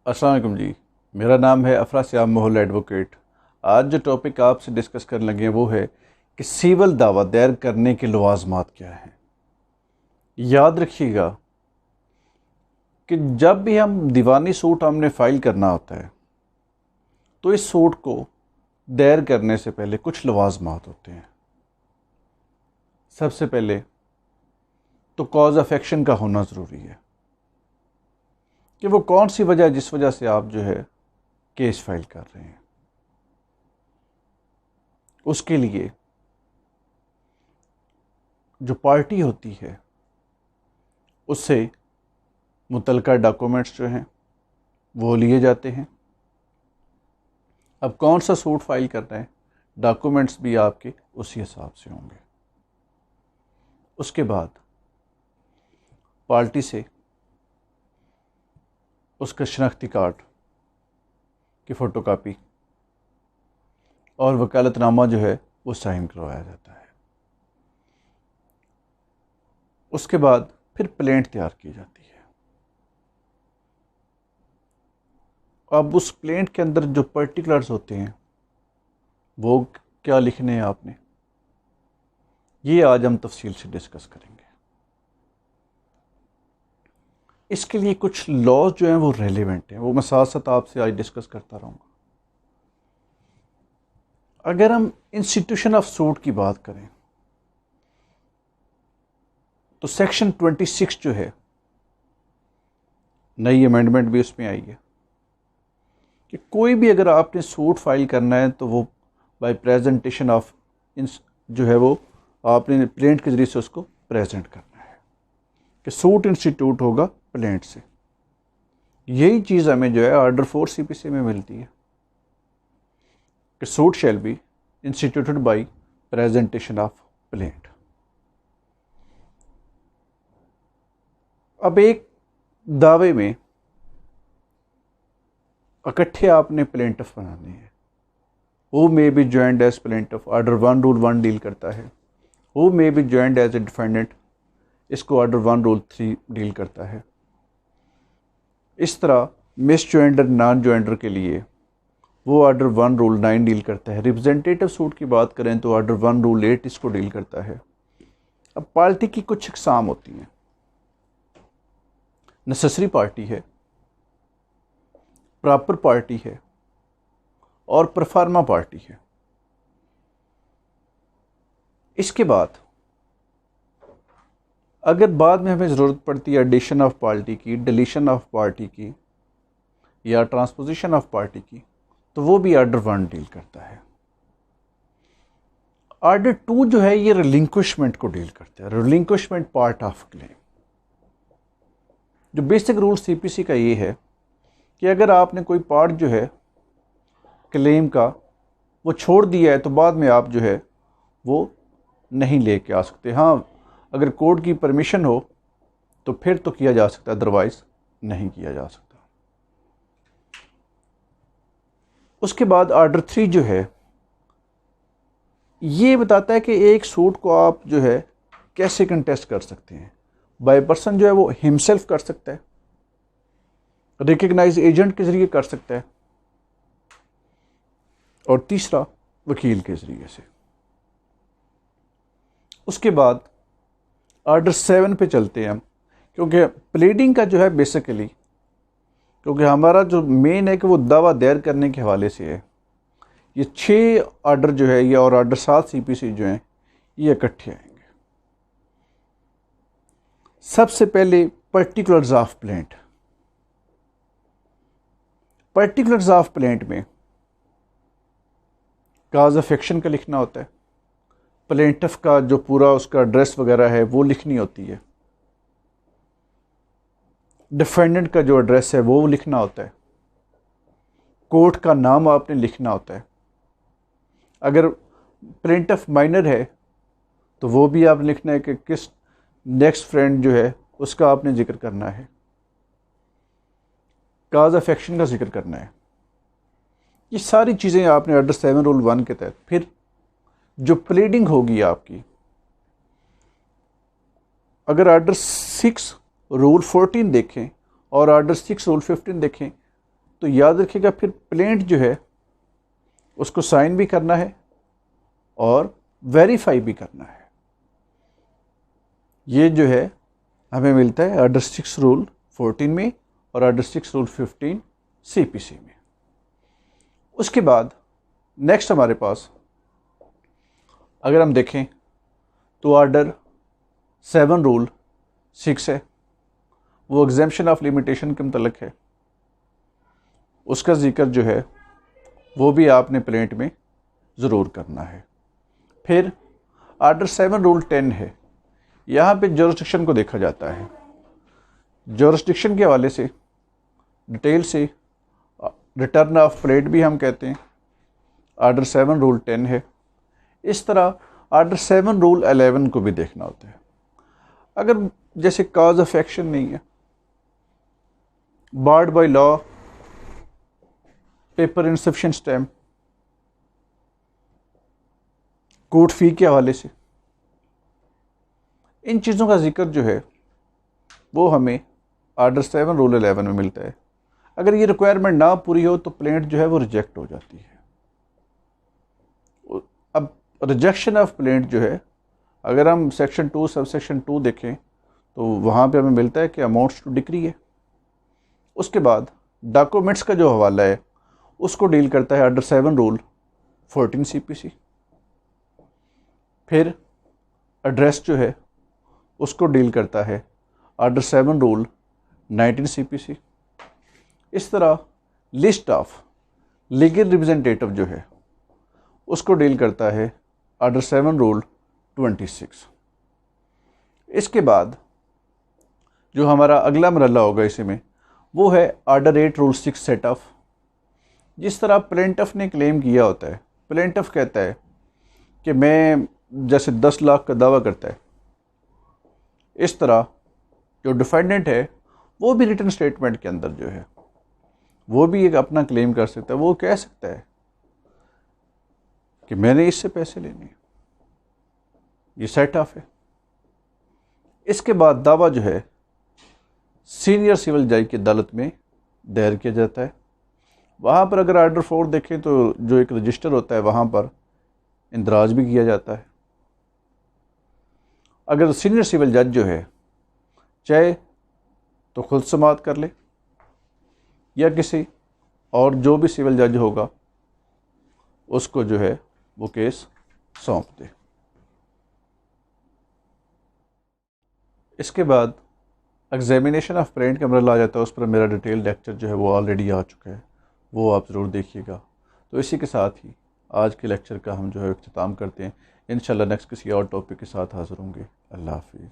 अस्सलाम वालेकुम जी। मेरा नाम है अफरा श्याम मोहल एडवोकेट। आज जो टॉपिक आपसे डिस्कस करने लगे हैं वो है कि सिविल दावा दायर करने के लवाजमात क्या हैं। याद रखिएगा कि जब भी हम दीवानी सूट हमने फ़ाइल करना होता है तो इस सूट को दायर करने से पहले कुछ लवाजमात होते हैं। सबसे पहले तो कॉज ऑफ एक्शन का होना ज़रूरी है कि वो कौन सी वजह है जिस वजह से आप जो है केस फाइल कर रहे हैं। उसके लिए जो पार्टी होती है उससे मुतलका डॉक्यूमेंट्स जो हैं वो लिए जाते हैं। अब कौन सा सूट फाइल करना है, डॉक्यूमेंट्स भी आपके उसी हिसाब से होंगे। उसके बाद पार्टी से उसका शनाख्ती कार्ड की फ़ोटोकॉपी और वकालतनामा जो है वो साइन करवाया जाता है। उसके बाद फिर प्लेंट तैयार की जाती है। अब उस प्लेंट के अंदर जो पर्टिकुलर्स होते हैं वो क्या लिखने हैं आपने, ये आज हम तफसील से डिस्कस करेंगे। इसके लिए कुछ लॉज जो हैं वो रेलेवेंट हैं, वो मैं साथ साथ आपसे आज डिस्कस करता रहूँगा। अगर हम इंस्टीट्यूशन ऑफ सूट की बात करें तो सेक्शन 26 जो है, नई अमेंडमेंट भी उसमें आई है कि कोई भी अगर आपने सूट फाइल करना है तो वो बाय प्रेजेंटेशन ऑफ जो है वो आपने प्लेंट के ज़रिए से उसको प्रेजेंट करना है कि सूट इंस्टीट्यूट होगा प्लेंट से। यही चीज़ हमें जो है ऑर्डर 4 CPC में मिलती है कि suit shall be instituted by presentation of plaint. अब एक दावे में इकट्ठे आपने प्लेंटिफ बनाने हैं। Who may be joined as plaintiff, order 1 rule 1 deal करता है। Who may be joined as a defendant, इसको ऑर्डर 1 रूल 3 डील करता है। इस तरह मिस जॉइंडर नॉन जॉइंडर के लिए वो ऑर्डर 1 रूल 9 डील करता है। रिप्रेजेंटेटिव सूट की बात करें तो ऑर्डर 1 रूल 8 इसको डील करता है। अब पार्टी की कुछ अक़साम होती हैं। नेसेसरी पार्टी है, प्रॉपर पार्टी है और परफॉर्मा पार्टी है। इसके बाद अगर बाद में हमें ज़रूरत पड़ती है एडिशन ऑफ पार्टी की, डिलीशन ऑफ पार्टी की या ट्रांसपोजिशन ऑफ पार्टी की, तो वो भी ऑर्डर 1 डील करता है। ऑर्डर 2 जो है ये रिलिंक्विशमेंट को डील करता है, रिलिंक्विशमेंट पार्ट ऑफ क्लेम। जो बेसिक रूल CPC का ये है कि अगर आपने कोई पार्ट जो है क्लेम का वो छोड़ दिया है तो बाद में आप जो है वो नहीं लेके आ सकते। हाँ, अगर कोर्ट की परमिशन हो तो फिर तो किया जा सकता है, अदरवाइज नहीं किया जा सकता। उसके बाद ऑर्डर 3 जो है ये बताता है कि एक सूट को आप जो है कैसे कंटेस्ट कर सकते हैं। बाय पर्सन जो है वो हिमसेल्फ कर सकता है, रिकग्नाइज एजेंट के ज़रिए कर सकता है, और तीसरा वकील के ज़रिए से। उसके बाद ऑर्डर 7 पे चलते हैं हम, क्योंकि प्लीडिंग का जो है बेसिकली, क्योंकि हमारा जो मेन है कि वो दावा दायर करने के हवाले से है। ये 6 ऑर्डर जो है ये और ऑर्डर 7 CPC जो हैं ये इकट्ठे आएंगे। सबसे पहले particulars of plaint. Particulars of plaint में काज ऑफ एक्शन का लिखना होता है, प्लेंटिफ का जो पूरा उसका एड्रेस वगैरह है वो लिखनी होती है, डिफेंडेंट का जो एड्रेस है वो लिखना होता है, कोर्ट का नाम आपने लिखना होता है। अगर प्लेंटिफ माइनर है तो वो भी आपने लिखना है कि किस नेक्स्ट फ्रेंड जो है उसका आपने जिक्र करना है, काज ऑफ एक्शन का जिक्र करना है। ये सारी चीज़ें आपने ऑर्डर 7 रूल 1 के तहत। फिर जो प्लीडिंग होगी आपकी, अगर ऑर्डर 6 रूल 14 देखें और ऑर्डर 6 रूल 15 देखें तो याद रखिएगा फिर प्लेंट जो है उसको साइन भी करना है और वेरीफाई भी करना है। ये जो है हमें मिलता है ऑर्डर 6 रूल 14 में और ऑर्डर 6 रूल 15 CPC में। उसके बाद नेक्स्ट हमारे पास अगर हम देखें तो ऑर्डर 7 रूल 6 है, वो एग्जेम्पशन ऑफ लिमिटेशन के मुतल्लिक है। उसका जिक्र जो है वो भी आपने प्लेंट में ज़रूर करना है। फिर ऑर्डर 7 रूल 10 है, यहाँ पे जुरिस्डिक्शन को देखा जाता है। जुरिस्डिक्शन के हवाले से डिटेल से रिटर्न ऑफ प्लेट भी हम कहते हैं, ऑर्डर 7 रूल 10 है। इस तरह ऑर्डर 7 रूल 11 को भी देखना होता है। अगर जैसे काज ऑफ एक्शन नहीं है, barred by law, paper insufficient stamp, court fee के हवाले से, इन चीज़ों का जिक्र जो है वो हमें ऑर्डर 7 रूल 11 में मिलता है। अगर ये रिक्वायरमेंट ना पूरी हो तो प्लेंट जो है वो रिजेक्ट हो जाती है। अब रिजेक्शन ऑफ प्लेंट जो है, अगर हम सेक्शन 2 सब सेक्शन 2 देखें तो वहाँ पे हमें मिलता है कि अमाउंट्स टू डिक्री है। उसके बाद डॉक्यूमेंट्स का जो हवाला है उसको डील करता है ऑर्डर 7 रूल 14 CPC। फिर एड्रेस जो है उसको डील करता है ऑर्डर 7 रूल 19 CPC। इस तरह लिस्ट ऑफ लीगल रिप्रेजेंटेटिव जो है उसको डील करता है ऑर्डर 7 रूल 26। इसके बाद जो हमारा अगला मरला होगा इसमें वो है ऑर्डर 8 रूल 6 सेट ऑफ। जिस तरह प्लेंटिफ ने क्लेम किया होता है, प्लेंटिफ कहता है कि मैं जैसे 10 लाख का दावा करता है, इस तरह जो डिफेंडेंट है वो भी रिटन स्टेटमेंट के अंदर जो है वो भी एक अपना क्लेम कर सकता है। वो कह सकता है कि मैंने इससे पैसे लेने, ये सेट ऑफ है। इसके बाद दावा जो है सीनियर सिविल जज की अदालत में दायर किया जाता है। वहाँ पर अगर ऑर्डर 4 देखें तो जो एक रजिस्टर होता है वहाँ पर इंदराज भी किया जाता है। अगर सीनियर सिविल जज जो है चाहे तो खुद समाअत कर ले या किसी और जो भी सिविल जज होगा उसको जो है वो केस सौंप दे। इसके बाद एग्जामिनेशन ऑफ प्लेंट का मरला आ जाता है। उस पर मेरा डिटेल लेक्चर जो है वो ऑलरेडी आ चुका है, वो आप ज़रूर देखिएगा। तो इसी के साथ ही आज के लेक्चर का हम जो है इख्तिताम करते हैं। इंशाल्लाह नेक्स्ट किसी और टॉपिक के साथ हाज़िर होंगे। अल्लाह हाफिज़।